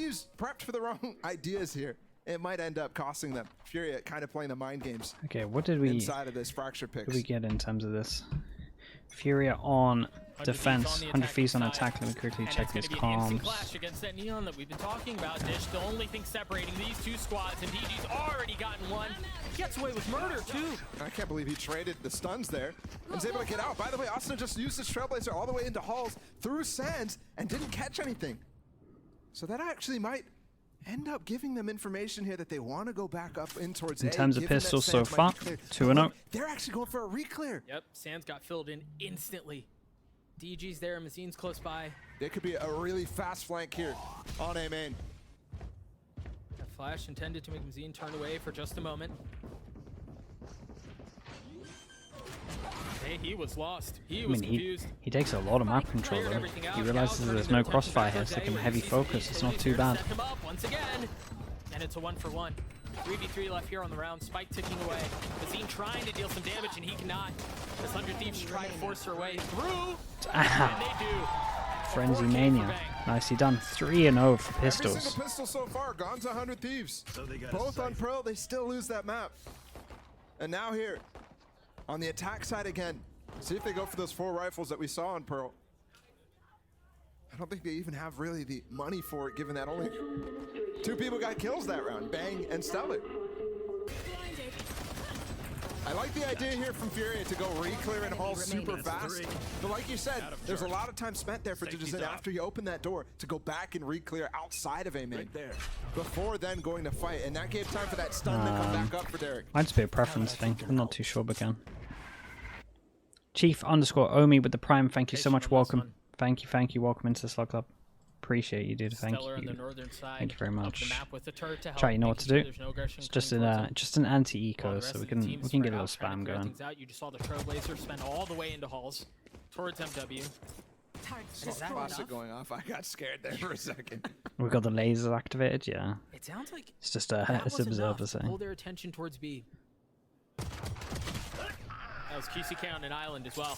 Thieves prepped for the wrong ideas here. It might end up costing them. Furia kind of playing the mind games. Okay, what did we inside of this fracture picks? What did we get in terms of this? Furia on defense, 100 Thieves on attack. Let me quickly check his comms. Clash against that Neon that we've been talking about, Dish. The only thing separating these two squads, and DG's already gotten one. Gets away with murder, too. I can't believe he traded the stuns there and was able to get out. By the way, Austin just used his Trailblazer all the way into halls, through sands, and didn't catch anything. So that actually might end up giving them information here that they want to go back up in towards in terms of pistols so far, 2-0. They're actually going for a reclear. Yep, Sands got filled in instantly. DG's there, Mazine's close by. It could be a really fast flank here on A main. That flash intended to make Mazine turn away for just a moment. Hey, he was lost. He was confused. He takes a lot of map control though. He realizes that there's no crossfire here, so he can heavy focus. It's not too bad. Once again, and it's a 1-for-1. 3v3 left here on the round. Spike ticking away. Mazine trying to deal some damage, and he cannot. As 100 Thieves try to force their way through, and they do. Frenzy Mania. Nicely done. 3-0 for pistols. Every single pistol so far gone to 100 Thieves. Both on Pearl, they still lose that map. And now here, on the attack side again, see if they go for those 4 rifles that we saw on Pearl. I don't think they even have really the money for it, given that only 2 people got kills that round, Bang and Stellar. I like the idea here from Furia to go re-clear and haul super fast. But like you said, there's a lot of time spent there for Digizin after you open that door to go back and re-clear outside of A main before then going to fight. And that gave time for that stun to come back up for Derek. Might just be a preference thing. I'm not too sure, but can. Chief_Omi with the Prime. Thank you so much. Welcome. Thank you. Welcome into the Slug Club. Appreciate you, dude. Thank you. Thank you very much. Try, you know what to do. It's just an anti-eco, so we can get a little spam going. You just saw the Trailblazer spend all the way into halls towards MW. Is that faucet going off? I got scared there for a second. We got the lasers activated. Yeah. It sounds like it's just a observer saying. Pull their attention towards B. That was QCK on an island as well.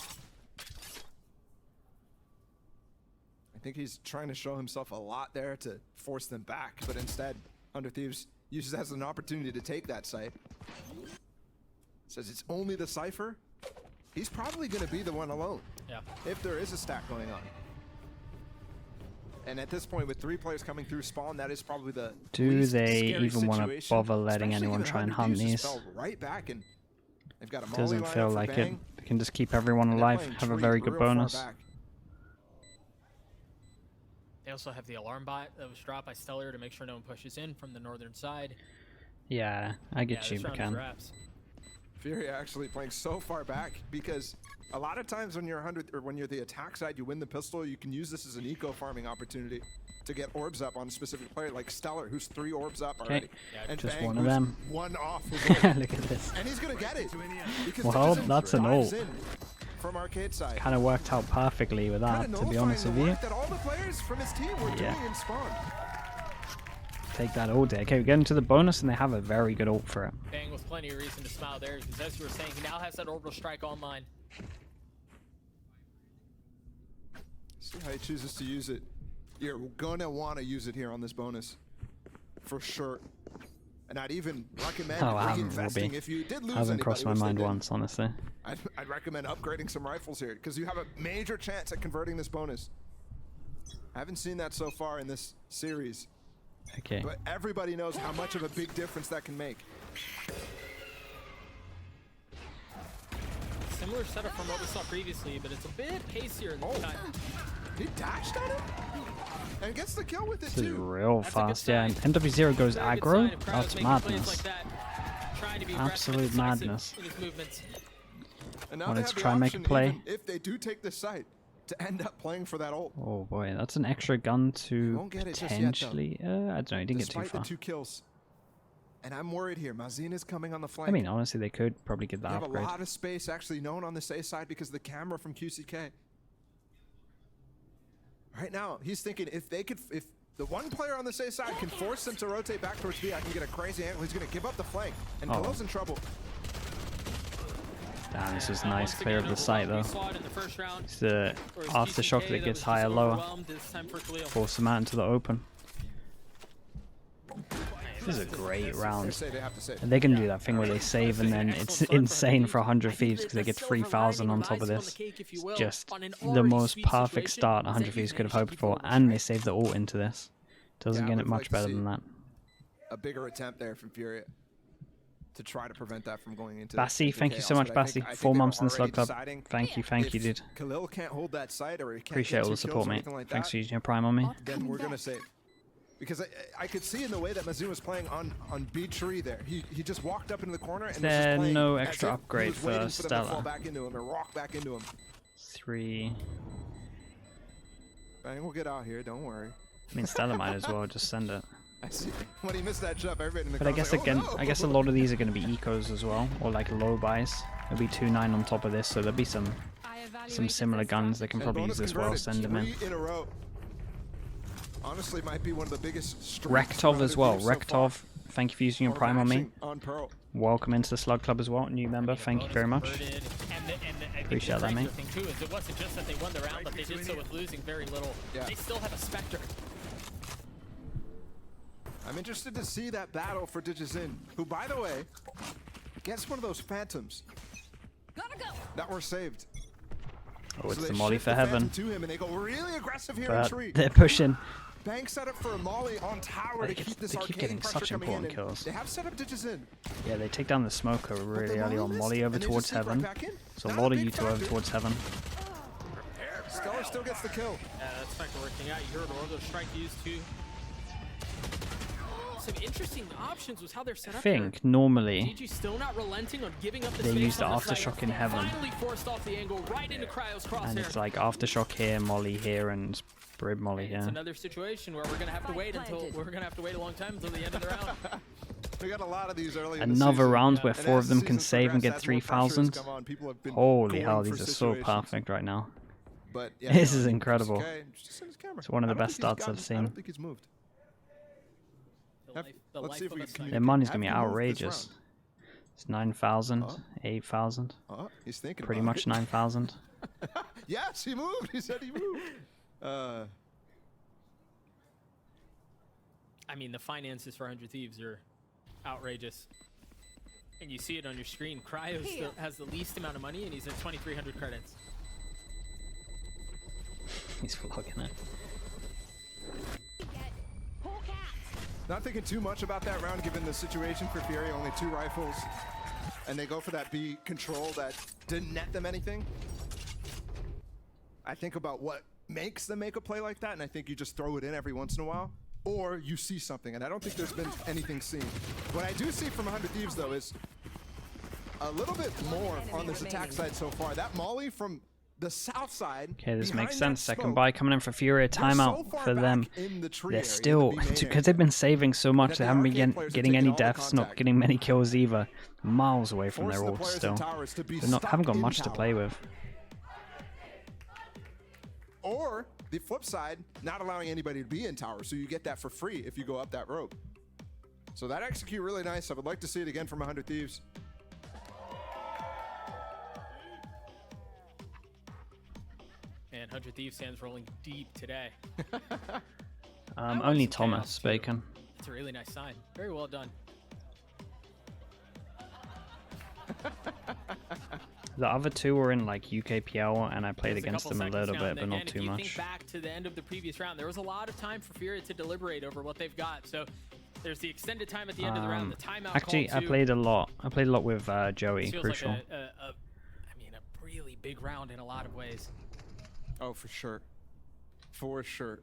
I think he's trying to show himself a lot there to force them back, but instead, 100 Thieves uses that as an opportunity to take that site. Says it's only the Cypher. He's probably going to be the one alone. Yeah. If there is a stack going on. And at this point, with 3 players coming through spawn, that is probably the Do they even want to bother letting anyone try and hunt these? Right back, and they've got a doesn't feel like it. They can just keep everyone alive, have a very good bonus. They also have the alarm bot that was dropped by Stellar to make sure no one pushes in from the northern side. Yeah, I get you, McCann. Furia actually playing so far back because a lot of times when you're 100 or when you're the attack side, you win the pistol. You can use this as an eco farming opportunity to get orbs up on a specific player like Stellar, who's 3 orbs up already. Yeah, and just Bang, one of them. 1 off. Look at this. And he's gonna get it. Well, that's an ult. From arcade side. Kind of worked out perfectly with that, to be honest with you. That all the players from his team were doing in spawn. Take that all day. Okay, we get into the bonus, and they have a very good ult for it. Bang with plenty of reason to smile there, because as you were saying, he now has that orbital strike online. See how he chooses to use it. You're gonna want to use it here on this bonus, for sure. And I'd even recommend reinvesting if you did lose. Hasn't crossed my mind once, honestly. I'd recommend upgrading some rifles here because you have a major chance at converting this bonus. I haven't seen that so far in this series. Okay. But everybody knows how much of a big difference that can make. Similar setup from what we saw previously, but it's a bit pacier in this time. He dashed on him and gets the kill with it too. This is too. real fast, yeah. And MW0 goes aggro. That's madness. Absolute madness. And now Wanted they have to try and make a play. If they do take this site, to end up playing for that ult. Oh boy, that's an extra gun to potentially. I don't know. He didn't get too far. Despite the 2 kills. And I'm worried here. Mazine is coming on the flank. I mean, honestly, they could probably get that upgrade. They have a lot of space actually known on this A side because of the camera from QCK. Right now, he's thinking if the one player on this A side can force them to rotate back towards B, I can get a crazy angle. He's going to give up the flank, and Pillow's in trouble. Damn, this is nice. Clear of the site, though. It's the aftershock that gets higher, lower. Force them out into the open. This is a great round. They have to save. And they can do that thing where they save and then it's insane for 100 Thieves because they get 3,000 on top of this. It's just the most perfect start 100 Thieves could have hoped for, and they save the ult into this. Doesn't get it much better than that. A bigger attempt there from Furia to try to prevent that from going into Bassy, thank you so much, Bassy. 4 months in the Slug Club. Thank you, dude. Khalil can't hold that site or he can't appreciate all the support, mate. Thanks for using your Prime on me. Then we're gonna save. Because I could see in the way that Mazoon was playing on B tree there. He just walked up into the corner and was just playing no extra upgrade for Stella. Fall back into him or walk back into him. 3. Bang, we'll get out here. Don't worry. I mean, Stella might as well just send it. I see. When he missed that jump, everybody in the but I guess again, I guess a lot of these are going to be ecos as well, or like low buys. It'll be 2-9 on top of this, so there'll be some similar guns they can probably use as well. Send them in. Honestly, might be one of the biggest. Rektov as well. Rektov, thank you for using your Prime on me. Welcome into the Slug Club as well, new member. Thank you very much. Appreciate that, mate. It wasn't just that they won the round, but they did so with losing very little. They still have a Spectre. I'm interested to see that battle for Digizin, who, by the way, gets one of those phantoms that were saved. Oh, it's the molly for heaven. To him and they go really aggressive here but in tree. They're pushing. Bank set up for a molly on tower to keep this arcane getting such important kills. They have set up Digizin. Yeah, they take down the smoker really early on. Molly over towards heaven. So a lot of you two over towards heaven. Skeller still gets the kill. Yeah, that's Spectre working out. You heard Orgo strike used too. Some interesting options was how they're set up. I think normally GG still not relenting on giving up the they use the aftershock in heaven. Finally forced off the angle right into Cryo's crosshair. And it's like aftershock here, molly here, and Brib molly here. It's another situation where we're gonna have to wait a long time until the end of the round. We got a lot of these early. Another round where 4 of them can save and get 3,000. Holy hell, these are so perfect right now. But yeah, this is incredible. It's one of the best starts I've seen. I don't think he's moved. Let's see if we can. Their money's gonna be outrageous. It's 9,000, 8,000. He's thinking. Pretty much 9,000. Yes, he moved. He said he moved. I mean, the finances for 100 Thieves are outrageous, and you see it on your screen. Cryo still has the least amount of money, and he's at 2,300 credits. He's vlogging it. Not thinking too much about that round, given the situation for Furia. Only 2 rifles, and they go for that B control that didn't net them anything. I think about what makes them make a play like that, and I think you just throw it in every once in a while, or you see something, and I don't think there's been anything seen. What I do see from 100 Thieves, though, is a little bit more on this attack side so far. That molly from the south side. Okay, this makes sense. Second buy coming in for Furia. Timeout for them. They're still, because they've been saving so much, they haven't been getting any deaths, not getting many kills either. Miles away from their ult still. They haven't got much to play with. Or the flip side, not allowing anybody to be in tower, so you get that for free if you go up that rope. So that execute really nice. I would like to see it again from 100 Thieves. And 100 Thieves stands rolling deep today. Only Thomas Bacon. It's a really nice sign. Very well done. The other 2 were in like UKPL, and I played against them a little bit, but not too much. Think back to the end of the previous round, there was a lot of time for Furia to deliberate over what they've got. So there's the extended time at the end of the round, the timeout. Actually, I played a lot. I played a lot with Joey. Crucial. Like I mean, a really big round in a lot of ways. Oh, for sure. For sure.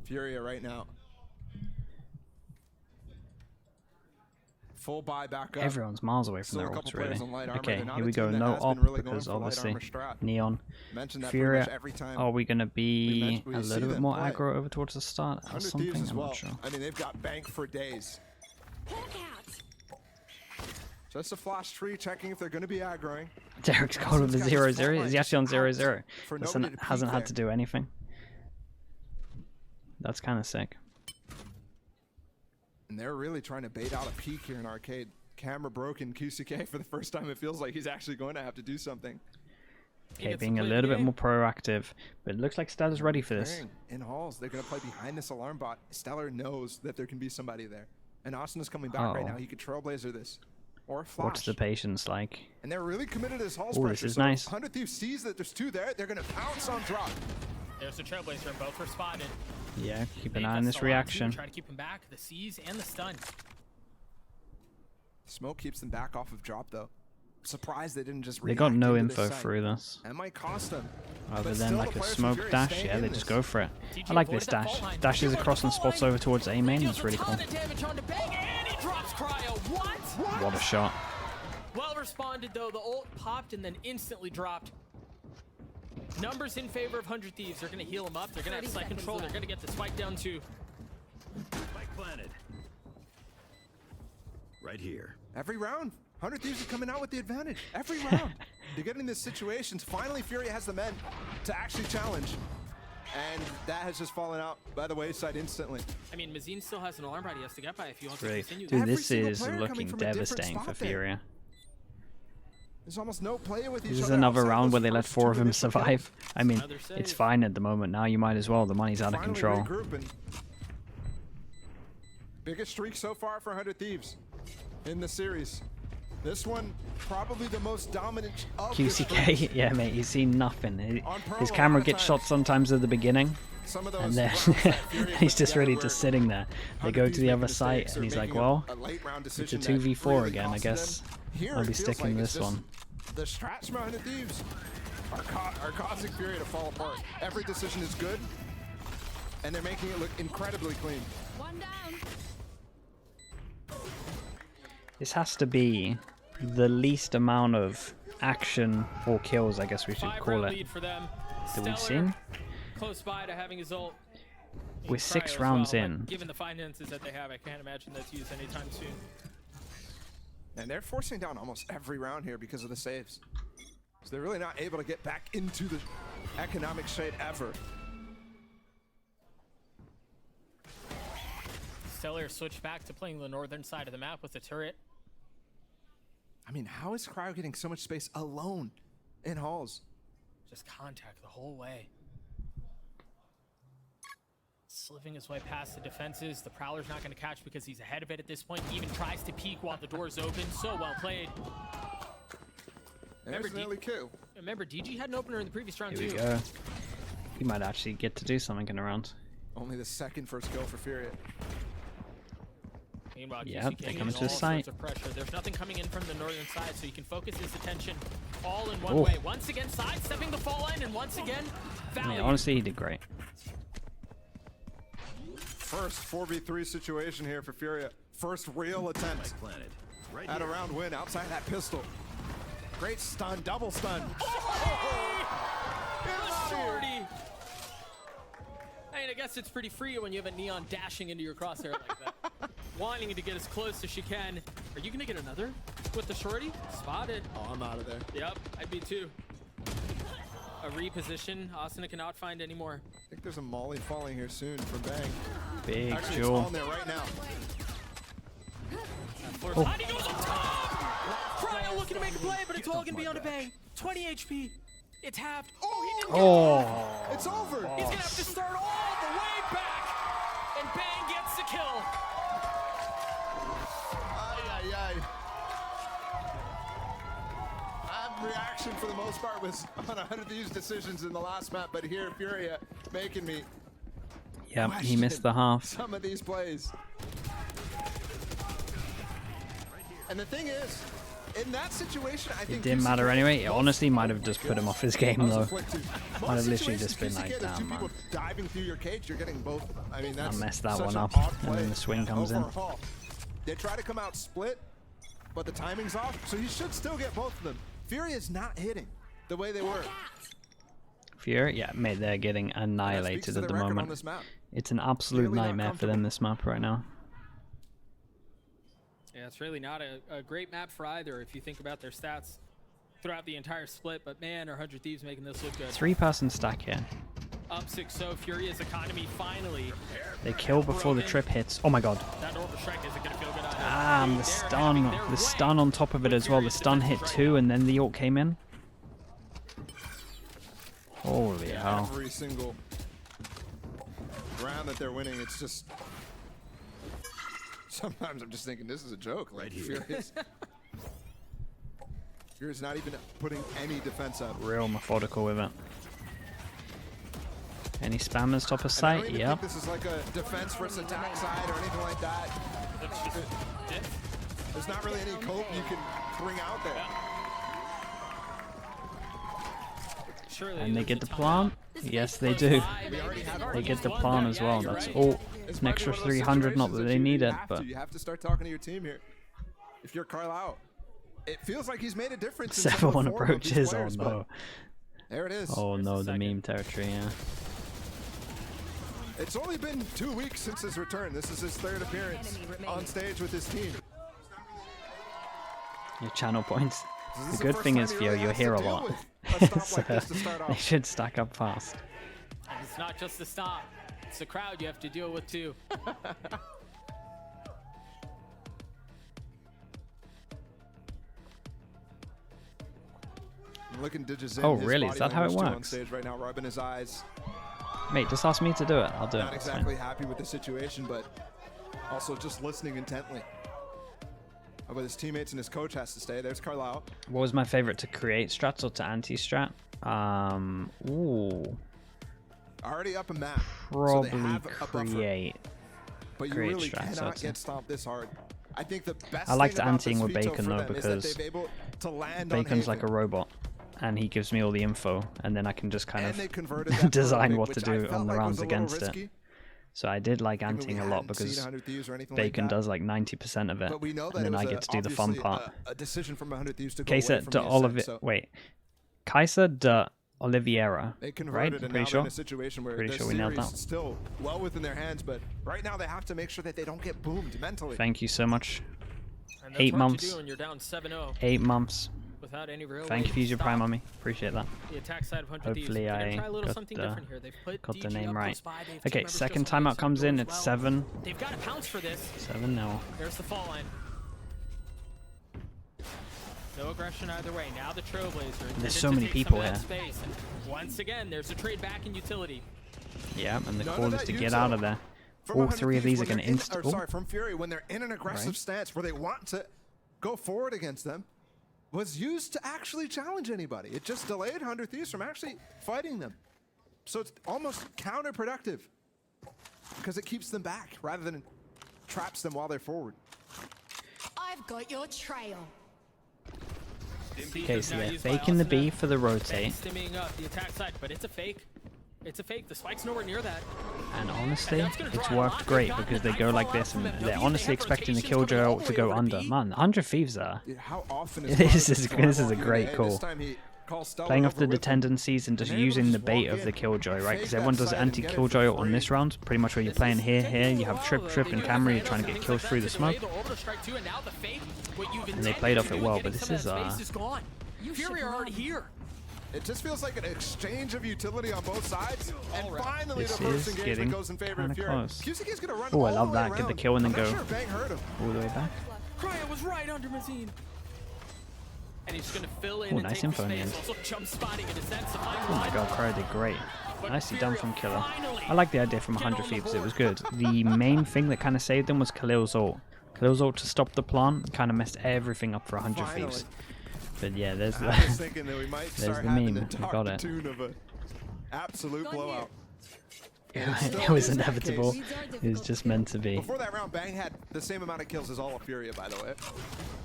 Furia right now. Full buy back up. Everyone's miles away from their ults, really. Okay, here we go. No op, because obviously Neon. Furia, are we going to be a little bit more aggro over towards the start or something? I'm not sure. I mean, they've got bank for days. Just a flash tree, checking if they're going to be aggroing. Derek's called with the 0-0. Is he actually on 0-0? Hasn't had to do anything. That's kind of sick. And they're really trying to bait out a peek here in arcade. Camera broken QCK for the first time. It feels like he's actually going to have to do something. Okay, being a little bit more proactive, but it looks like Stellar's ready for this. In halls, they're going to play behind this alarm bot. Stellar knows that there can be somebody there. And Austin is coming back right now. He could trailblazer this. Or flash. What's the patience like? And they're really committed to this halls pressure. This is nice. 100 Thieves sees that there's two there. They're going to pounce on drop. There's a trailblazer, and both were spotted. Yeah, keep an eye on this reaction. Try to keep him back. The seize and the stun. Smoke keeps them back off of drop, though. Surprised they didn't just. They got no info through this. That might cost them. Other than like a smoke dash, yeah, they just go for it. I like this dash. Dashes across and spots over towards A main. It's really cool. What a shot. Well responded though. The ult popped and then instantly dropped. Numbers in favor of 100 Thieves. They're going to heal him up. They're going to have site control. They're going to get the spike down too. Spike planted. Right here. Every round, 100 Thieves are coming out with the advantage. Every round. They're getting in these situations. Finally, Furia has the men to actually challenge. And that has just fallen out by the wayside instantly. I mean, Mazine still has an alarm bot he has to get by if he wants to continue. Dude, this is looking devastating for Furia. There's almost no play with each other. This is another round where they let 4 of them survive. I mean, it's fine at the moment. Now you might as well. The money's out of control. Biggest streak so far for 100 Thieves in the series. This one, probably the most dominant of QCK, yeah, mate, he's seen nothing. His camera gets shot sometimes at the beginning, and then he's just really just sitting there. They go to the other site, and he's like, well, it's a 2v4 again, I guess. I'll be sticking to this one. The strats from 100 Thieves are causing Furia to fall apart. Every decision is good, and they're making it look incredibly clean. One down. This has to be the least amount of action or kills, I guess we should call it, that we've seen. Close by to having his ult. We're 6 rounds in. Given the finances that they have, I can't imagine that's used anytime soon. And they're forcing down almost every round here because of the saves. So they're really not able to get back into the economic shade ever. Stellar switched back to playing the northern side of the map with the turret. I mean, how is Cryo getting so much space alone in halls? Just contact the whole way. Sliving his way past the defenses. The Prowler's not going to catch because he's ahead of it at this point. He even tries to peek while the door's open. So well played. Remember, DG had an opener in the previous round Here too. we go. He might actually get to do something in a round. Only the second first kill for Furia. Yeah, they come into the site. There's nothing coming in from the northern side, so you can focus his attention all in one way. Once again, sidestepping the fall line, and once again, yeah, honestly, he did great. First 4v3 situation here for Furia. First real attempt at a round win outside that pistol. Great stun, double stun. Shorty. I mean, I guess it's pretty free when you have a Neon dashing into your crosshair like that. Wanting to get as close as she can. Are you gonna get another with the shorty? Spotted. Oh, I'm out of there. Yep, I'd be too. A reposition. Austin cannot find any more. I think there's a molly falling here soon from Bang. Big Actually, jewel. It's on there right now. He goes on top! Cryo looking to make a play, but it's all gonna be on a Bang. 20 HP. It's halved. Oh, he didn't get it. It's over. He's gonna have to start all the way back. And Bang gets the kill. Reaction for the most part was on 100 of these decisions in the last map, but here Furia making me he missed the half. Some of these plays. And the thing is, in that situation, I think it didn't matter anyway. It honestly might have just put him off his game though. Might have literally just been like, damn man. Diving through your cage, you're getting both. I mean, that's I messed that one up, and then the swing comes in. They try to come out split, but the timing's off, so you should still get both of them. Furia is not hitting the way they were. Furia, yeah, mate, they're getting annihilated at the moment. It's an absolute nightmare for them, this map right now. Yeah, it's really not a great map for either if you think about their stats throughout the entire split, but man, are 100 Thieves making this look good. 3-person stack here. Up 6-0, Furia's economy finally. They kill before the trip hits. Oh my god. That orbital strike isn't gonna feel good either. Damn, the stun on top of it as well. The stun hit 2 and then the ult came in. Holy hell. Every single round that they're winning, it's just... Sometimes I'm just thinking this is a joke. Like, Furia's not even putting any defense up. Real methodical with it. Any spammers top of sight? I don't even think this is like a defense versus attack side or anything like that. There's not really any cope you can bring out there. Surely And they get the plant? Yes, they do. They get the plant as well. That's all. It's an extra 300, not that they need it, but... You have to start talking to your team here. If you're Carlisle, it feels like he's made a difference. 7-1 approaches, oh no. There it is. Oh no, the meme territory, yeah. It's only been 2 weeks since his return. This is his 3rd appearance on stage with his team. Your channel points. The good thing is, Theo, you're here a lot. So they should stack up fast. And it's not just the stop. It's the crowd you have to deal with too. Looking Digizin, oh really? Is that how it works? On stage right now, rubbing his eyes. Mate, just ask me to do it. I'll do it. Not exactly happy with the situation, but also just listening intently. But his teammates and his coach has to stay. There's Carlisle. What was my favorite, to create strats or to anti-strat? Ooh. Already up a map. Probably so create. But you really cannot get stomped this hard. I think the best I liked thing about anteing with this veto Bacon for though, them is because that they've able to land Bacon's on like a robot, and he gives me all the info, and then I can just kind and of design what to do on the rounds against it. So I did like anteing a lot because Bacon does like 90% of it, and then I get to do the fun part. A decision from 100 Thieves to go Kaiser away from de the Olivier. ascent, so Wait, Kaiser de Oliveira. they Right? converted, and Pretty now sure. they're in a situation where Pretty their sure we nailed series that. is still well within their hands, but right now they have to make sure that they don't get boomed mentally. Thank you so much. And that's 8 hard to months. do when you're down 7-0 8 months. without any real Thank way you for using to Prime stop on me. Appreciate that. the attack side of 100 Thieves. Hopefully They're gonna I try a little got something the, different here. They've put got the DG name up right. close by. They have Okay, team members second just on timeout close comes in. as It's well. 7. They've got to pounce for this. 7 now. There's the fall line. No aggression either way. Now the Trailblazer. There's so many people here. Space. And once again, there's a trade back in utility. Yeah, and the None call of is that to util. get out of there. From All 100 3 of Thieves these are when going to they're in- or sorry, from Fury, when they're in an aggressive Right. stance where they want to go forward against them, was used to actually challenge anybody. It just delayed 100 Thieves from actually fighting them. So it's almost counterproductive because it keeps them back rather than traps them while they're forward. I've got your trail. Okay, so yeah, faking the B for the rotate. Stimming up the attack side, but it's a fake. It's a fake. The spike's nowhere near that. And honestly, it's worked great because they go like this, and they're honestly expecting the Killjoy ult to go under. Man, 100 Thieves are. Yeah, how often This is a great This call. time he calls Stellar Playing off over the with him. tendencies and just using the bait of the Killjoy, right? Because everyone does anti-Killjoy ult on this round. Pretty much where you're playing here, you have Trip, and Camera, you're trying to get kills through the smoke. And they played off it well, but this is Fury are already here. It just feels like an exchange of utility on both sides, and finally This the first is engagement getting goes in favor of kinda Fury. close. QCK is gonna run Oh, I all love the way that. Get the around. kill and then I'm not go sure Bang heard him. all the way back. Cryo was right under Mazine. And he's gonna fill in Oh, and nice take info the in the space. end. Also jump spotting in a sense to find Oh my line. god, Cryo did great. But Nicely done Fury from Killer. finally I like the idea from 100 Thieves, it was good. The main thing that kind of saved them was Khalil's ult. Khalil's ult to stop the plant kind of messed everything up for 100 Thieves. But yeah, there's I was thinking that we might there's start the having meme. to We talk got the it. tune of a absolute blowout. It was inevitable. It was just meant to be. Before that round, Bang had the same amount of kills as all of Furia, by the way.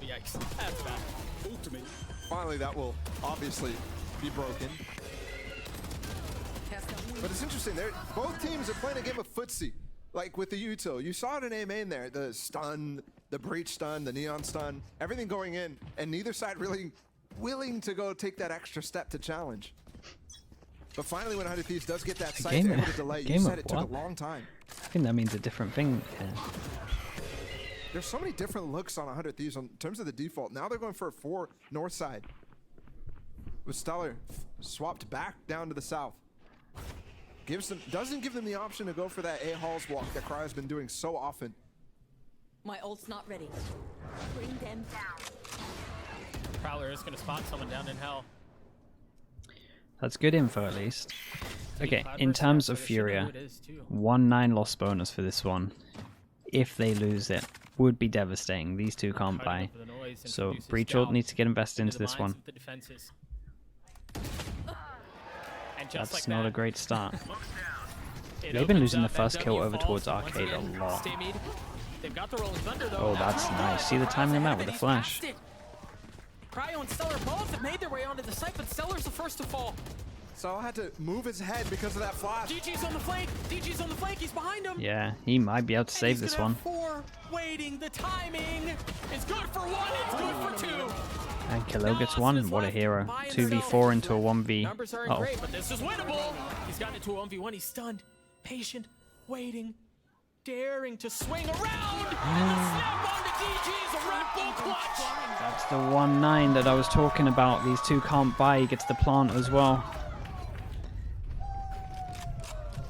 Yikes. That's bad. Finally, that will obviously be broken. But it's interesting. Both teams are playing a game of footsie, like with the util. You saw it in A main there, the stun, the breach stun, the neon stun, everything going in, and neither side really willing to go take that extra step to challenge. But finally, when 100 Thieves does get that sight, they're able to delay. You said it took a long time. I think that means a different thing. There's so many different looks on 100 Thieves in terms of the default. Now they're going for a 4 north side. With Stellar swapped back down to the south. Doesn't give them the option to go for that A Halls walk that Cryo's been doing so often. My ult's not ready. Bring them down. Prowler is gonna spot someone down in hell. That's good info at least. Okay, in terms of Furia, 1-9 loss bonus for this one. If they lose it, would be devastating. These two can't buy. So Breach Ult needs to get invested into this one. That's not a great start. They've been losing the first kill over towards Arcade a lot. Oh, that's nice. See the timing of that with the flash. Cryo and Stellar both have made their way onto the site, but Stellar's the first to fall. So I had to move his head because of that flash. DG's on the flank. DG's on the flank. He's behind him. Yeah, he might be able to save this one. Four waiting. The timing is good for one. It's good for two. And Khalil gets one. What a hero. 2v4 into a 1v. Numbers aren't great, but this is winnable. He's gotten into a 1v1. He's stunned, patient, waiting, daring to swing around. And the snap onto DG's a Red Bull clutch. That's the 1-9 that I was talking about. These two can't buy. He gets the plant as well.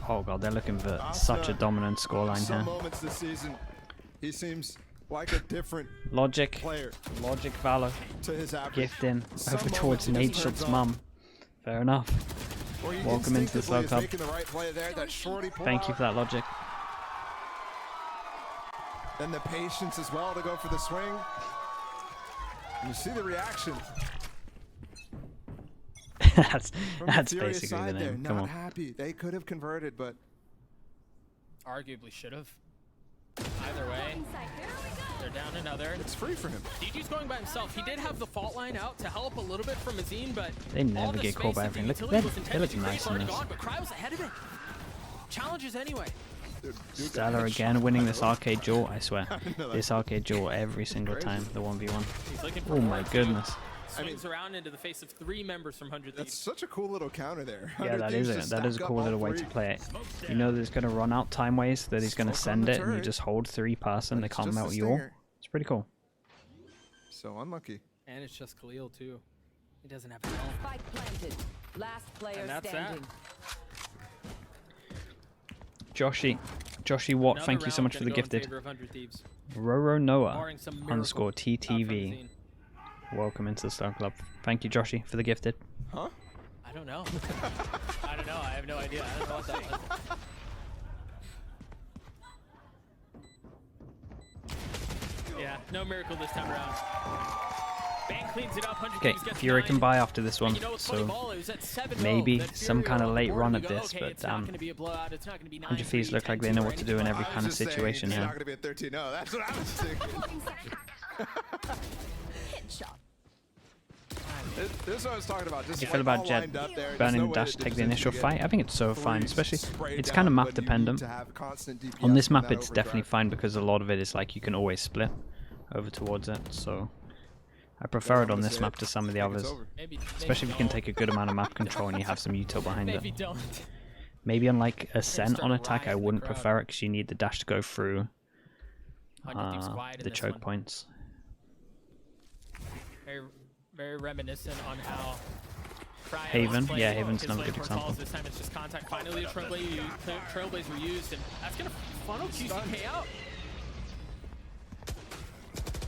Oh god, they're looking for such a dominant scoreline here. Moments this season, he seems like a different Logic, player. Logic Valor, To his average. gifting over towards Nature's mum. Fair enough. Welcome into the Slow Club. Thank you for that, Logic. Then the patience as well to go for the swing. And you see the reaction. that's Furia basically the name. Come not on. happy. They could have converted, but Arguably should have. Either way, they're down another. it's free for him. DG's going by himself. He did have the fault line out to help a little bit from Azine, but They never get caught by everything. Look, they look nice in this. But Cryo's ahead of it. Challenges anyway. Stellar again winning this arcade duel, I swear. This arcade duel every single time, the 1v1. Oh my goodness. Swings around into the face of 3 members from 100 That's Thieves. such a cool little counter there. Yeah, that is a cool little way to play it. You know that it's going to run out time ways, that he's going to send it, and you just hold 3 person, they can't melt you all. It's pretty cool. So unlucky. And it's just Khalil too. He doesn't have health. Spike planted. Last player And that's standing. Joshy Watt, thank you so much for the gifted. Roro Noah _ TTV. Welcome into the Star Club. Thank you, Joshy, for the gifted. Huh? I don't know. I don't know. I have no idea. I don't know what that was. Yeah, no miracle this time around. Bang cleans it up. Okay, Furia can buy after this one, so maybe some kind of late run at this, but damn. 100 Thieves look like they know what to do in every kind of situation It's here. not going to be a 13-0. That's what I was thinking. Headshot. This is what I was talking about. Just How do you feel about Jet burning dash to take the initial fight? I think it's so fine, especially it's kind of map dependent. On this map it's definitely fine because a lot of it is like you can always split over towards it, so I prefer it on this map to some of the others. Especially if you can take a good amount of map control and you have some util behind it. Maybe on like Ascent on attack I wouldn't prefer it because you need the dash to go through the choke points. Very reminiscent on how Haven, yeah, Haven's another good example. This time it's just contact. Finally, a Trailblazer were used, and that's gonna funnel QCK out.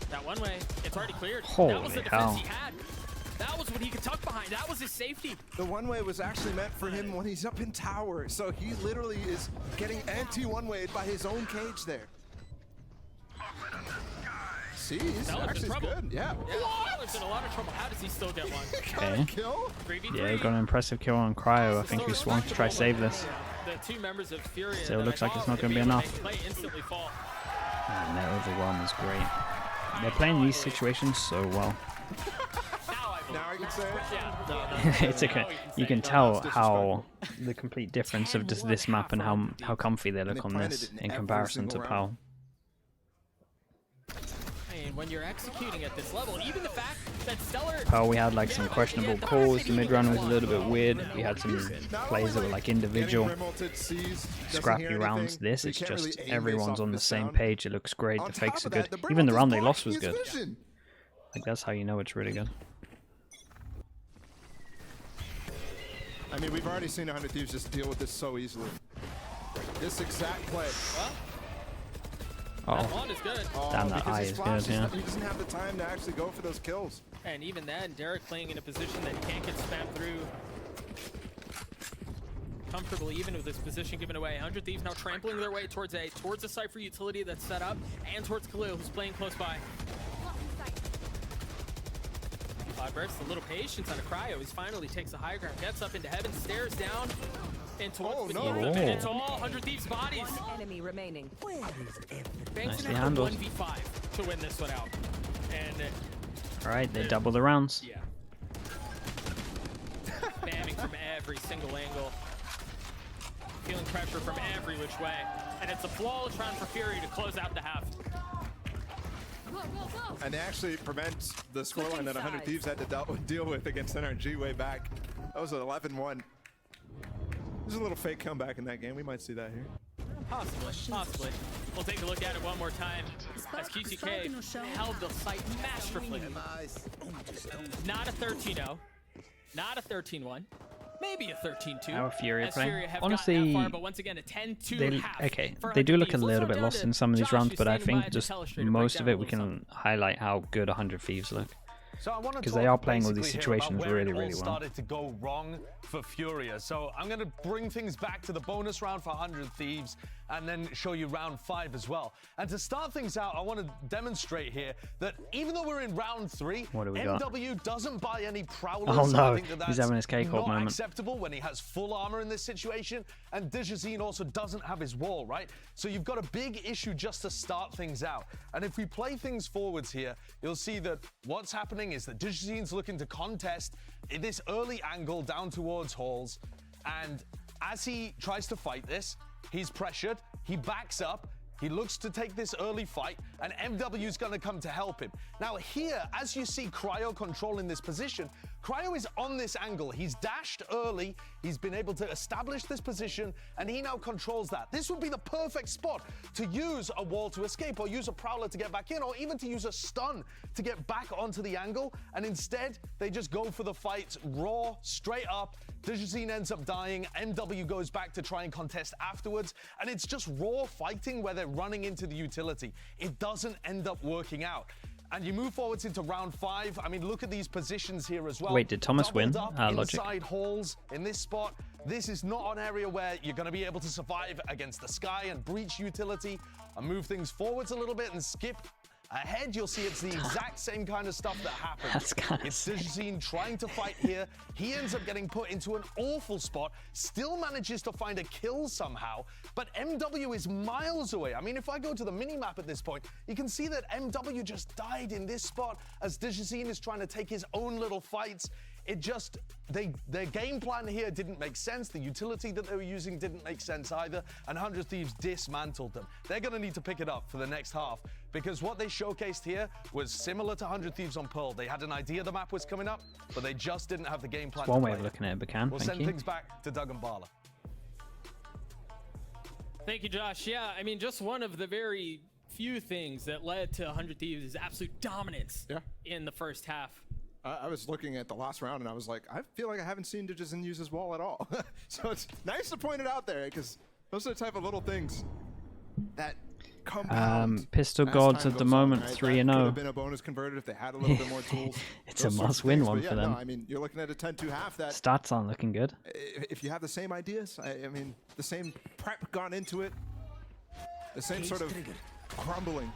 That one way, it's already cleared. Holy that was the defense he had. That was what he could tuck behind. That was his safety. The one way was actually meant for him when he's up in tower, so he literally is getting anti-one-wayed by his own cage there. See, he's actually good. Yeah. He's in a lot of trouble. How does he still get one? Okay. Yeah, he got an impressive kill on Cryo. I think he swung to try save this. The 2 members of Furia. Still looks like it's not going to be enough. Instantly fall. And their overwhelm is great. They're playing these situations so well. Now I can say it? Yeah. It's okay. You can tell how the complete difference of just this map and how comfy they look on this in comparison to PAL. And when you're executing at this level, even the fact that Stellar... PAL, we had like some questionable calls. The mid run was a little bit weird. We had some plays that were like individual scrappy rounds. This, it's just everyone's on the same page. It looks great. The fakes are good. Even the round they lost was good. Like that's how you know it's really good. I mean, we've already seen 100 Thieves just deal with this so easily. This exact play. Oh, is good. damn, that eye is good, yeah. He doesn't have the time to actually go for those kills. And even then, Derek playing in a position that he can't get spammed through comfortably even with this position given away. 100 Thieves now trampling their way towards A, towards a Cypher utility that's set up, and towards Khalil, who's playing close by. Bursts a little patience out of Cryo. He finally takes the high ground, gets up into heaven, stares down into what's beneath them, and it's all 100 Thieves' bodies. One enemy remaining. Banks gonna have to 1v5 to win this one out. And alright, they double the rounds. yeah. Spamming from every single angle. Feeling pressure from every which way. And it's a flawless round for Furia to close out the half. And they actually prevent the scoreline that 100 Thieves had to deal with against NRG way back. That was an 11-1. There's a little fake comeback in that game. We might see that here. Possibly. We'll take a look at it one more time as QCK held the site masterfully. Not a 13-0, not a 13-1, maybe a 13-2. How Furia playing? Have honestly, far, but once again, a 10-2 half they do look a little bit lost in some of these rounds, but I think just most of it we can highlight how good 100 Thieves look. Because they are playing all these situations really, really well. Started to go wrong for Furia. So I'm going to bring things back to the bonus round for 100 Thieves and then show you round 5 as well. And to start things out, I want to demonstrate here that even though we're in round 3, MW doesn't buy any prowlers. Oh no, I think he's having his cake hold moment. Acceptable when he has full armor in this situation. And Dijazine also doesn't have his wall, right? So you've got a big issue just to start things out. And if we play things forwards here, you'll see that what's happening is that Dijazine's looking to contest in this early angle down towards halls. And as he tries to fight this, he's pressured, he backs up, he looks to take this early fight, and MW's gonna come to help him. Now here, as you see Cryo controlling this position, Cryo is on this angle. He's dashed early, he's been able to establish this position, and he now controls that. This would be the perfect spot to use a wall to escape, or use a prowler to get back in, or even to use a stun to get back onto the angle, and instead, they just go for the fight raw, straight up. Dijazine ends up dying, MW goes back to try and contest afterwards, and it's just raw fighting where they're running into the utility. It doesn't end up working out. And you move forwards into round 5. I mean, look at these positions here as well. Wait, did Thomas win? Logic. Inside halls in this spot. This is not an area where you're going to be able to survive against the Sky and breach utility. And move things forwards a little bit and skip ahead. You'll see it's the exact same kind of stuff that happens. It's Dijazine trying to fight here. He ends up getting put into an awful spot, still manages to find a kill somehow, but MW is miles away. I mean, if I go to the mini-map at this point, you can see that MW just died in this spot as Dijazine is trying to take his own little fights. It just, their game plan here didn't make sense. The utility that they were using didn't make sense either, and 100 Thieves dismantled them. They're gonna need to pick it up for the next half, because what they showcased here was similar to 100 Thieves on Pearl. They had an idea the map was coming up, but they just didn't have the game plan. One way of looking at it, Bacan. We'll send things back to Doug and Bala. Thank you, Josh. Yeah, I mean, just one of the very few things that led to 100 Thieves is absolute dominance in the first half. I was looking at the last round and I was like, I feel like I haven't seen Dijazine use his wall at all. So it's nice to point it out there because those are the type of little things that compound. Pistol Gods at the moment, 3-0. Could have been a bonus converted if they had a little bit more tools. It's a must-win one for them. No, I mean, you're looking at a 10-2 half that stats aren't looking good. If you have the same ideas, I mean, the same prep gone into it, the same sort of crumbling.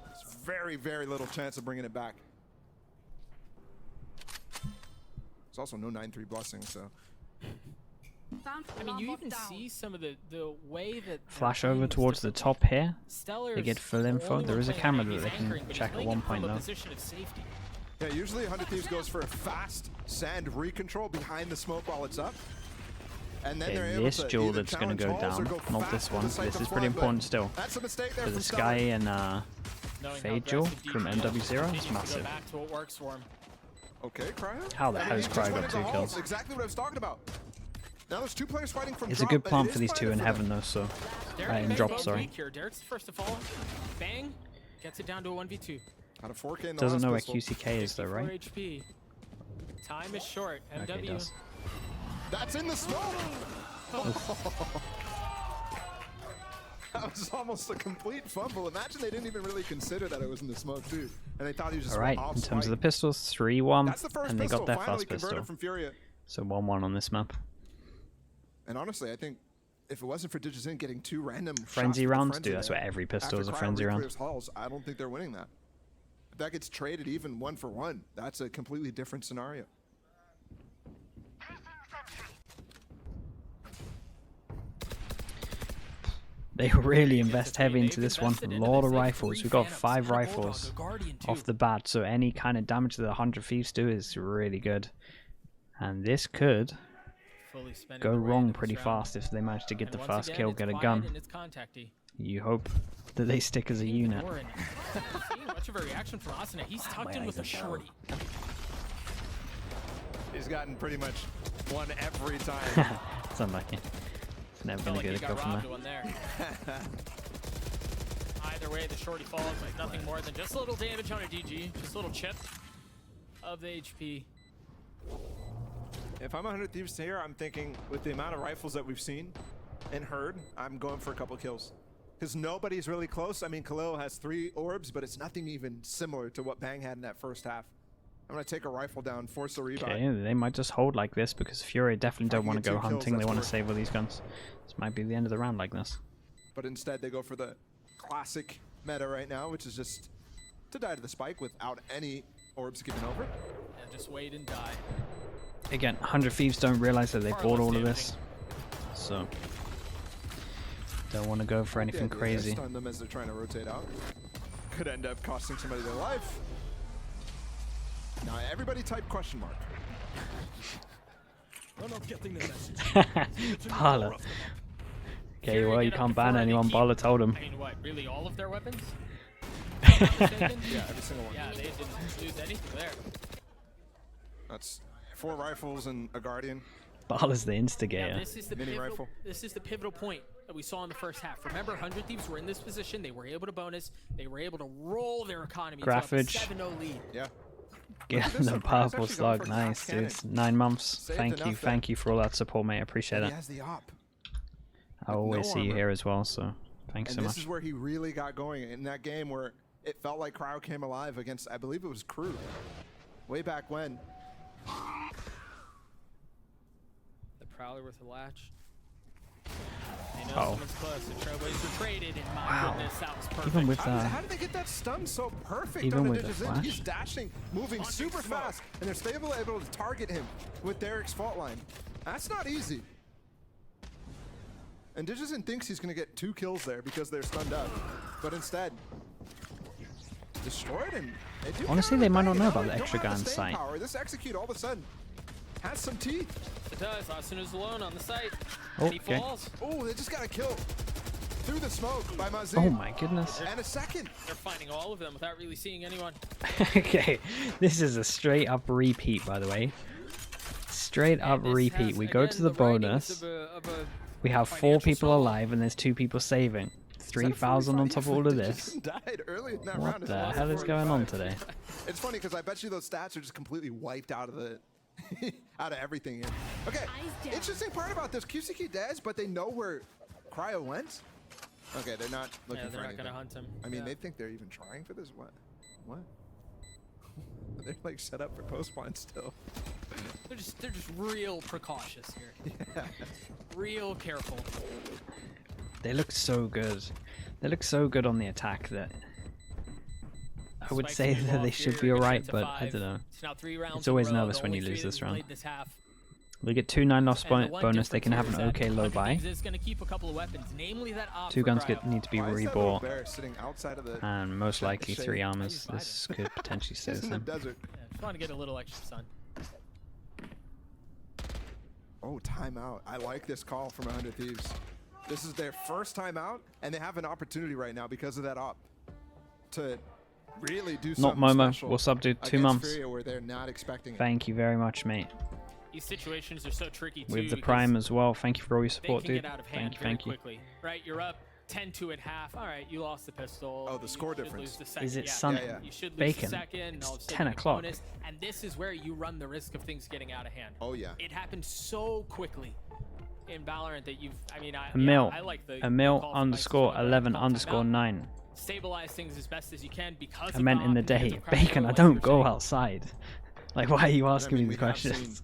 There's very, very little chance of bringing it back. Also no 9-3 blessing, so I mean, you even see some of the way that flash over towards the top here. They get full info. There is a camera that they can check at one point though. Yeah, usually 100 Thieves goes for a fast sand recontrol behind the smoke while it's up. And then they're able this to duel that's going to go down, not this one. This is pretty important still. That's a mistake there for the Sky and Fade duel from MW0 is massive. Okay, Cryo. How the hell has Cryo got 2 kills? Exactly what I was talking about. Now there's 2 players fighting from it's a good plant for these 2 in heaven though, so in drop, sorry. Derek's first of all, bang, gets it down to a 1v2. Out of 4K in the doesn't know where QCK is though, right? HP. Time is short. MW. Okay, does. That's in the smoke. That was almost a complete fumble. Imagine they didn't even really consider that it was in the smoke too, and they thought he was just alright. In terms of the pistols, 3-1, That's the first and they got their finally first pistol. from Furia. So 1-1 on this map. And honestly, I think if it wasn't for Digizin getting 2 random frenzy shots rounds, dude, that's what every pistol is, a frenzy round. Halls, I don't think they're winning that. If that gets traded even 1 for 1, that's a completely different scenario. They really invest heavy into this one. A lot of rifles. We've got 5 rifles off the bat, so any kind of damage that the 100 Thieves do is really good. And this could go wrong pretty fast if they manage to get the first kill, get a gun. You hope that they stick as a unit. Much of a reaction from Asuna. He's tucked in with a shorty. He's gotten pretty much one every time. It's unlucky. It's never going to get a kill from there. Either way, the shorty falls like nothing more than just a little damage on a DG. Just a little chip of the HP. If I'm 100 Thieves here, I'm thinking with the amount of rifles that we've seen and heard, I'm going for a couple kills. Because nobody's really close. I mean, Khalil has 3 orbs, but it's nothing even similar to what Bang had in that first half. I'm going to take a rifle down, force a rebuy. Okay, they might just hold like this because Furia definitely don't want to go hunting. They want to save all these guns. This might be the end of the round like this. But instead, they go for the classic meta right now, which is just to die to the spike without any orbs given over. And just wait and die. Again, 100 Thieves don't realize that they bought all of this. So, don't want to go for anything crazy. Stun them as they're trying to rotate out. Could end up costing somebody their life. Now everybody type question mark. I'm not getting the message. Bala. Okay, well, you can't ban anyone. Bala told him. I mean, what, really all of their weapons? Yeah, every single one. Yeah, they didn't lose anything there. That's 4 rifles and a Guardian. Bala's the instigator. Now, this is the pivotal point that we saw in the first half. Remember, 100 Thieves were in this position. They were able to bonus. They were able to roll their economy to a 7-0 lead. Yeah. Get the purple slug. Nice, dude. 9 months. Thank you for all that support, mate. I appreciate it. He has the op. I always see you here as well, so thanks so much. This is where he really got going in that game where it felt like Cryo came alive against, I believe it was Crew, way back when. The Prowler with the latch. They know someone's close. The Trailblazers traded, and my goodness, that was perfect. Even with how did they get that stun so perfect? Even on with the flash? He's dashing, moving super fast, and they're still able to target him with Derek's fault line. That's not easy. And Digizin thinks he's going to get 2 kills there because they're stunned up, but instead, destroyed him. Honestly, they might not know about the extra guy on site. This execute all of a sudden has some teeth. It does. Asuna's alone on the site. Oh, and he falls. Oh, they just got a kill through the smoke by Mazin. Oh my goodness. And a second. They're finding all of them without really seeing anyone. Okay, this is a straight up repeat, by the way. Straight up repeat. We go to the bonus. We have 4 people alive and there's 2 people saving. 3,000 on top of all of this. Died early in that what round. the hell is going on today? It's funny because I bet you those stats are just completely wiped out of the out of everything here. Okay, interesting part about this, QCQ dead, but they know where Cryo went. Okay, they're not looking for anything. They're not gonna hunt him. I mean, they think they're even trying for this. What? They're like set up for post blind still. They're just real precautious here. Yeah. Real careful. They look so good. They look so good on the attack that I would say that they should be alright, but I don't know. It's always nervous when you lose this round. They get 2 9-loss bonus, they can have an okay low buy. 2 guns need to be rebought, and most likely 3 armors. This could potentially stay the same. Just want to get a little extra sun. Oh, timeout. I like this call from 100 Thieves. This is their first timeout, and they have an opportunity right now because of that op to really do something Momo, special. we'll sub do 2 months. Furia where they're not expecting it. Thank you very much, mate. These situations are so tricky too. With the prime as well. Thank you for all your support, dude. Thank you. Quickly. Right, you're up 10-2 at half. All right, you lost the pistol. Oh, the score difference. Is it Sun Bacon? It's 10 o'clock. And this is where you run the risk of things getting out of hand. Oh yeah. It happened so quickly in Valorant that I like the Emil_11_9. Stabilize things as best as you can because I meant in the day. Bacon, I don't go outside. Like, why are you asking me these questions?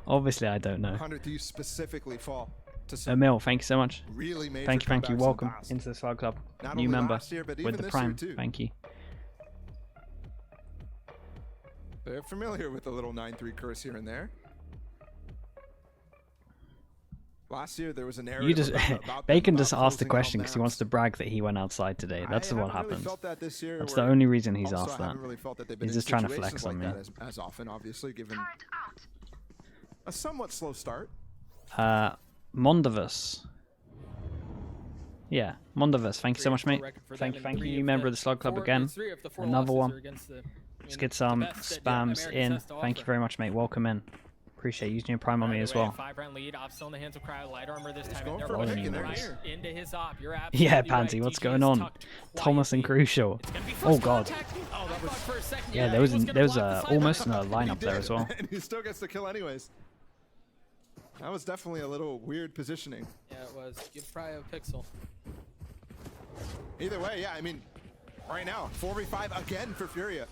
Obviously, I don't know. 100 Thieves specifically fall. to some Emil, thank you so much. really major Thank you. comebacks in the Welcome past. into the Slug Club. Not New only member last year, but even with the this Prime. year too. Thank you. They're familiar with the little 9-3 curse here and there. Last year there was an narrative You just about Bacon them just about asked the closing question out because he wants maps. to brag that he went outside today. That's I what haven't really happens. felt that this year, That's where the only reason he's also asked I that. haven't really felt that they've been He's in just trying to situations flex on like me. that as often, obviously, given a somewhat slow start. Mondavus. Yeah, Mondavus. Thank you so much, mate. Thank you. New member of the Slug Club again. Another one. Let's get some spams in. Thank you very much, mate. Welcome in. Appreciate you using your Prime on me as well. 5-round lead. Op still in the hands of Cryo. Light armor this time. going They're for a pushing pick in there. right into his op. You're Yeah, absolutely Pansy, right. what's DG going is on? tucked Thomas and quietly. Crucial. It's gonna be Oh first god. contact. Oh, that was for a second. Yeah, he there was gonna block the side almost back. a lineup He there did, as well. and he still gets the kill anyways. That was definitely a little weird positioning. Yeah, it was. Give Cryo a pixel. Either way, yeah, I mean, right now, 4v5 again for Furia.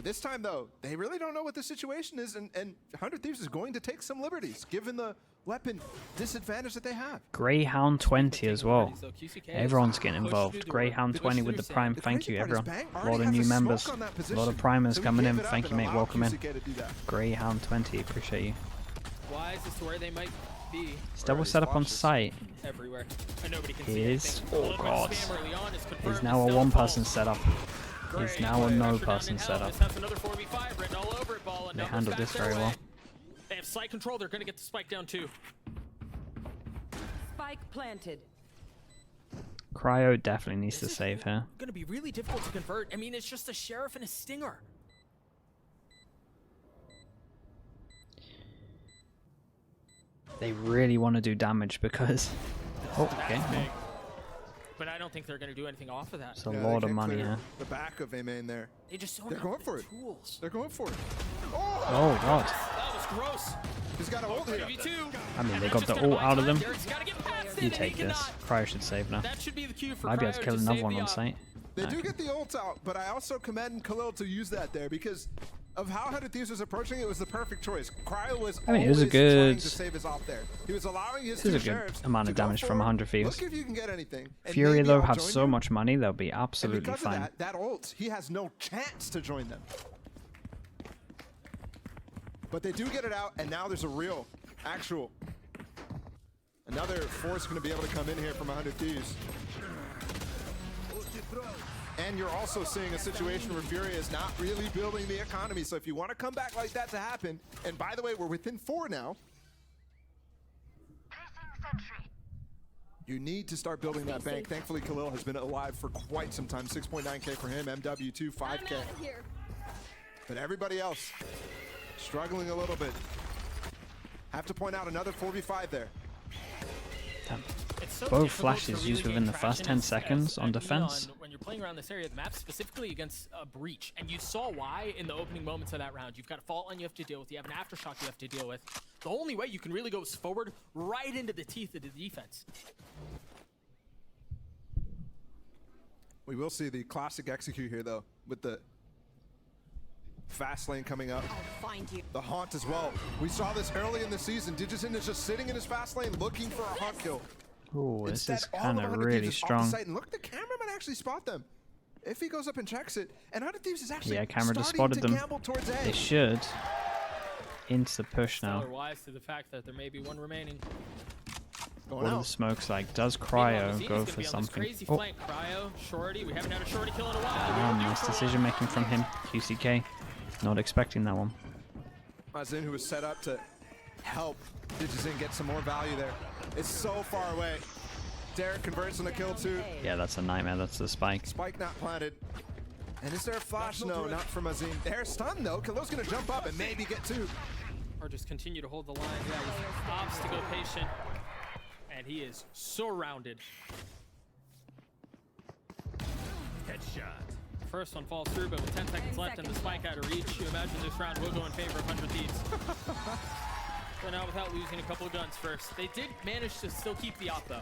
This time, though, they really don't know what the situation is, and 100 Thieves is going to take some liberties, given the weapon disadvantage that they have. Greyhound 20 as well. So QCK Everyone's is getting pushed involved. through the Greyhound door. 20 with the Pushed through Prime. sand. Thank you, crazy part is everyone. Bang A already lot of has new a smoke members. on that A lot position, of primers so he coming gave in. it up Thank and you, mate. allowed Welcome in. QCK to do that. Greyhound 20. Appreciate you. Wise as to where they might be. It's double setup on site. Everywhere. And nobody can see Is anything. oh A little bit of god. spam early on is confirmed. Is now a It's one-person downfall. setup. Is Great. now a no-person Pressure down in hell. setup. This has another 4v5 written all over it, ball, and They numbers handled back this their very way. well. They have site control. They're going to get the spike down too. Spike planted. Cryo definitely needs to save here. Going to be really difficult to convert. I mean, it's just a sheriff and a stinger. They really want to do damage because... Oh, okay. That's big. But I don't think they're going to do anything off of that. It's a Yeah, lot they of can't money clear here. the back of A-Main there. They just don't They're have going the for it. tools. They're going for it. Oh god. That was gross. He's got an ult here. 3v2. I mean, And they that's got just the gonna ult buy out of time. them. Derek's gotta get past it, You and he take this. cannot. Cryo should save now. That should be the cue for Might be able to Cryo kill to another save one the on op. site. They do Okay. get the ult out, but I also commend Khalil to use that there because of how 100 Thieves was approaching it. Was the perfect choice. Cryo was I mean, it was a always trying good- to save his op there. He was allowing his This is two a good sheriffs amount to of go damage from forward. 100 Thieves. Look if you can get anything. And Furia, maybe though, I'll have join so you. much money, they'll be And absolutely because fine. of that ult, he has no chance to join them. But they do get it out, and now there's a real, actual, another force going to be able to come in here from 100 Thieves. And you're also seeing a situation where Furia is not really building the economy. So if you want to come back like that to happen, and by the way, we're within 4 now. You need to start building that bank. Thankfully, Khalil has been alive for quite some time. 6.9K for him, MW2, 5K. But everybody else struggling a little bit. Have to point out another 4v5 there. Damn. It's so Both difficult flashes to really used within gain the first traction 10 as seconds on a defense. Neon when you're playing around this area of the map, specifically against a breach. And you saw why in the opening moments of that round. You've got a fault line you have to deal with. You have an aftershock you have to deal with. The only way you can really go is forward right into the teeth of the defense. We will see the classic execute here, though, with the fast lane coming up. I'll find you. The haunt as well. We saw this early in the season. Digizin is just sitting in his fast lane looking for a haunt kill. Ooh, this Instead, is all kind of of 100 really Thieves is off the strong. site, and look, the camera might actually spot them. If he goes up and checks it, and 100 Thieves is actually Yeah, camera just starting spotted to them. gamble towards A. They should. Into the push now. Stellar wise to the fact that there may be one remaining. Going What are out. the smokes like? Does Meanwhile, Cryo Mazina's go gonna for be on this something? Crazy Oh, flank. Cryo, Shorty. We haven't had a Shorty kill in a while. nice decision making from him. QCK. Not expecting that one. Mazin, who was set up to help Digizin get some more value there. It's so far away. Derek converts on the kill too. Yeah, that's a nightmare. That's the spike. Spike not planted. And is there a flash? No, not from Mazin. They're stunned though. Khalil's gonna jump up and maybe get 2. Or just continue to hold the line. Yeah, with Ops to go patient. And he is surrounded. Headshot. First one falls through, but with 10 seconds left and the spike out of reach, you imagine this round will go in favor of 100 Thieves. But now without losing a couple of guns first. They did manage to still keep the op though.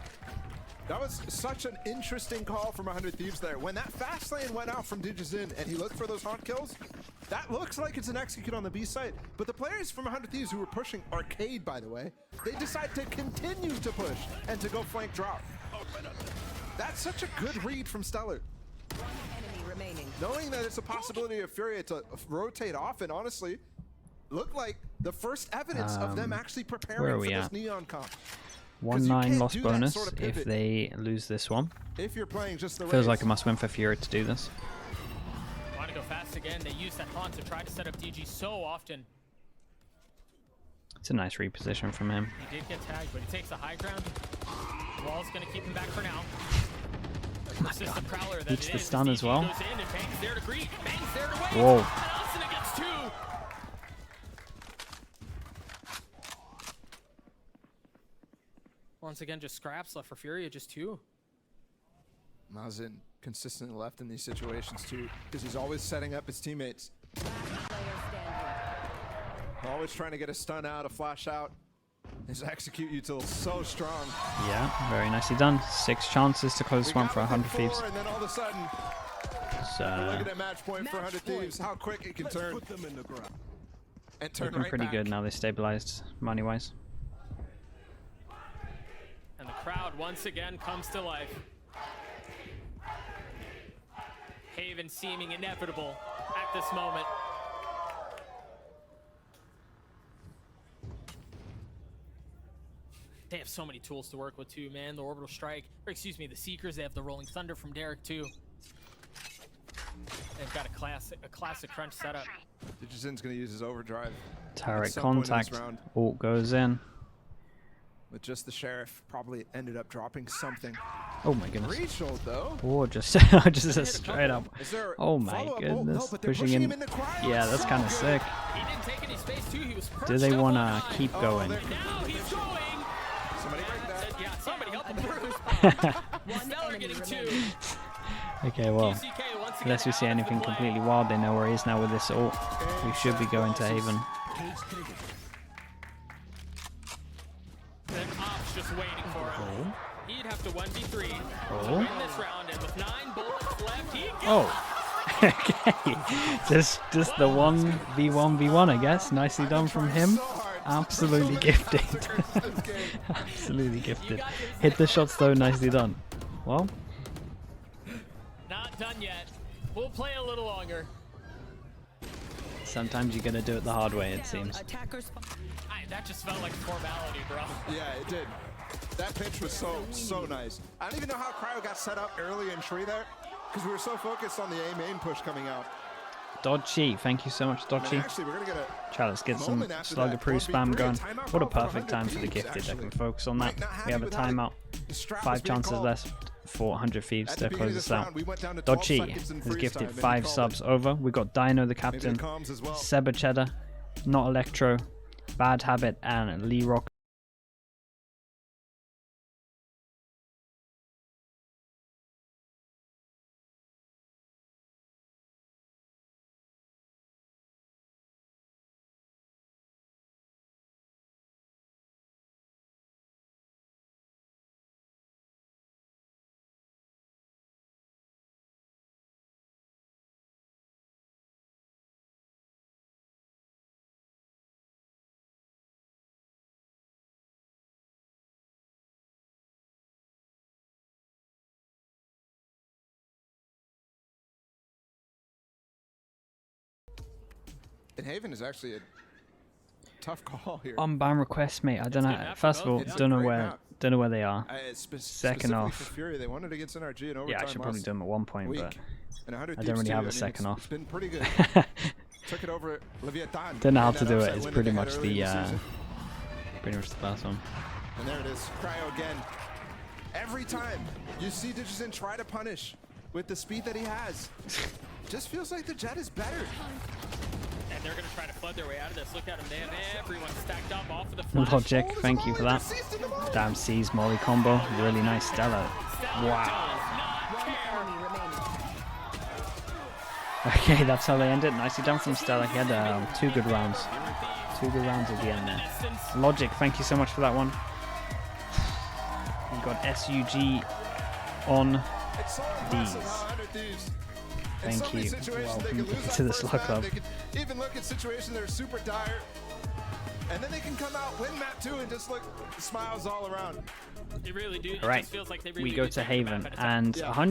That was such an interesting call from 100 Thieves there. When that fast lane went out from Digizin and he looked for those haunt kills, that looks like it's an execute on the B side. But the players from 100 Thieves who were pushing Arcade, by the way, they decide to continue to push and to go flank drop. That's such a good read from Stellar. Enemy remaining. Knowing that it's a possibility of Furia to rotate off and honestly look like the first evidence of them actually preparing for this Neon comp. 1-9 loss bonus sort of if they lose this one. If you're playing just the feels like a must win for Furia to do this. Want to go fast again. They use that haunt to try to set up DG so often. It's a nice reposition from him. He did get tagged, but he takes the high ground. The wall's going to keep him back for now. Oh my God. Prowler that Eats the stun as well. Goes in and Bang's there to greet. Bang's there to wait. Whoa. And Asuna gets 2. Once again, just scraps left for Furia, just 2. Mazin consistently left in these situations too, because he's always setting up his teammates. Always trying to get a stun out, a flash out. His execute util so strong. Yeah, very nicely done. 6 chances to close this one for 100 Thieves. And then all of a sudden, look at that match point for 100 Thieves. How quick it can turn. Put them in the ground. And turn looking right pretty back. good now they stabilized money-wise. And the crowd once again comes to life. Haven seeming inevitable at this moment. They have so many tools to work with too, man. The orbital strike, or excuse me, the Seekers. They have the rolling thunder from Derek too. They've got a classic crunch setup. Digizin's gonna use his overdrive. Turret contact. Ult goes in. With just the sheriff, probably ended up dropping something. Oh my goodness. Reach ult though. Or just a straight up. Oh my goodness. No, pushing him. Yeah, that's kind of sick. He didn't take any space too. He was Do they want to keep going? And now he's going. Somebody break that. Yeah, somebody help him through. Stellar getting 2. Okay, well, UCK once again unless we see anything completely wild, they know where he is now with this ult. We should be going to Haven. Then Ops just waiting for him. Oh. He'd have to 1v3 to Oh. win this round, and with 9 bullets left, he gets Oh. Okay. Just the 1v1v1, I guess. Nicely done from him. Absolutely gifted. Absolutely gifted. Hit the shots though, nicely done. Well, not done yet. We'll play a little longer. sometimes you gotta do it the hard way, it seems. That just felt like formality, bro. Yeah, it did. That pitch was so nice. I don't even know how Cryo got set up early in tree there, because we were so focused on the A main push coming out. Dodgy, thank you so much, Dodgy. Actually, we're gonna get a Try, let's get some slug approved spam going. What a perfect time for the gifted. I can focus on that. We have a timeout. 5 chances left for 100 Thieves to close this out. Dodgy has gifted 5 subs over. We got Dino the captain, Seba Cheddar, Not Electro, Bad Habit, and Lee Rock. And Haven is actually a tough call here. On ban request, mate. I don't know. First of all, don't know where they are. Second off, for Furia, they wanted against NRG in overtime. yeah, I should probably do them at one point, but and I don't really have a second off. It's been pretty good. Took it over Leviathan. Don't know how to do it. It's pretty much the first one. And there it is, Cryo again. Every time you see Digizin try to punish with the speed that he has, just feels like the Jet is better. And they're going to try to flood their way out of this. Look at them. They have everyone stacked up off of the flash. Logic, thank you for that. Damn C's Molly combo. Really nice Stella. Wow. Okay, that's how they end it. Nicely done from Stella. He had 2 good rounds. 2 good rounds at the end there. Logic, thank you so much for that one. You got SUG on It's so these. impressive how 100 Thieves, in Thank so many you. situations, they Welcome can lose that to the first Slug map. Club. They can even look at situations that are super dire, and then they can come out, win map 2, and just look smiles all around. They really do. It All right, just feels like they really we go do to take the map Haven, at a time. and Yeah. 100